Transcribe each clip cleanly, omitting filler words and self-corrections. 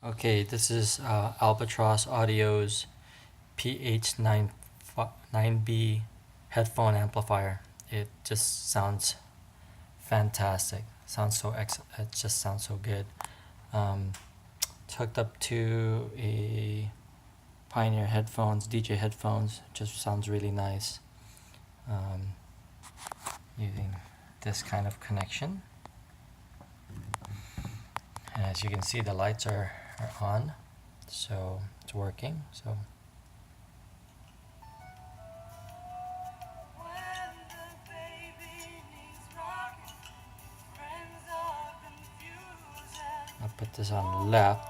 Okay, this is Albatros Audio's PH9B Headphone Amplifier. It just sounds fantastic. It just sounds so good. It's hooked up to a Pioneer headphones, DJ headphones. Just sounds really nice. Using this kind of connection. And as you can see, the lights are on, so it's working. So I'll put this on left,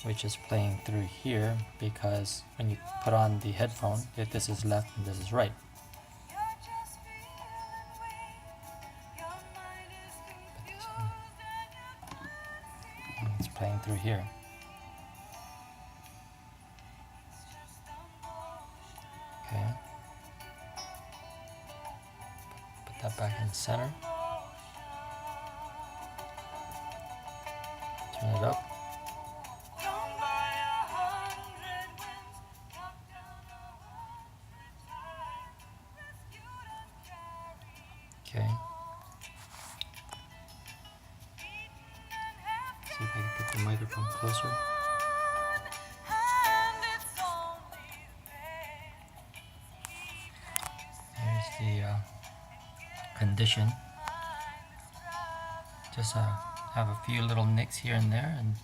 which is playing through here, because when you put on the headphone, this is left and this is right. It's playing through here. Okay. Put that back in the center. Turn it up. Okay. See if I can put the microphone closer. Here's the condition. Just have a few little nicks here and there, and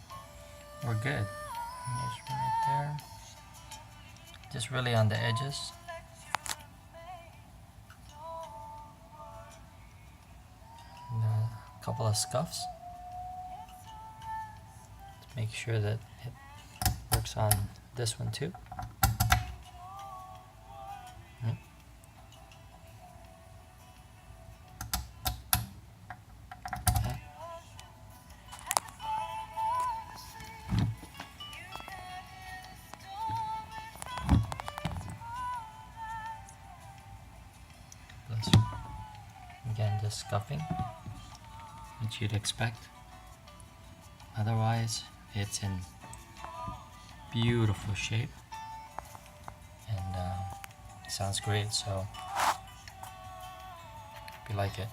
we're good. Here's right there. Just really on the edges. And a couple of scuffs. To make sure that it works on this one too. Again, just scuffing, which you'd expect. Otherwise, it's in beautiful shape, and it sounds great. So, hope you like it.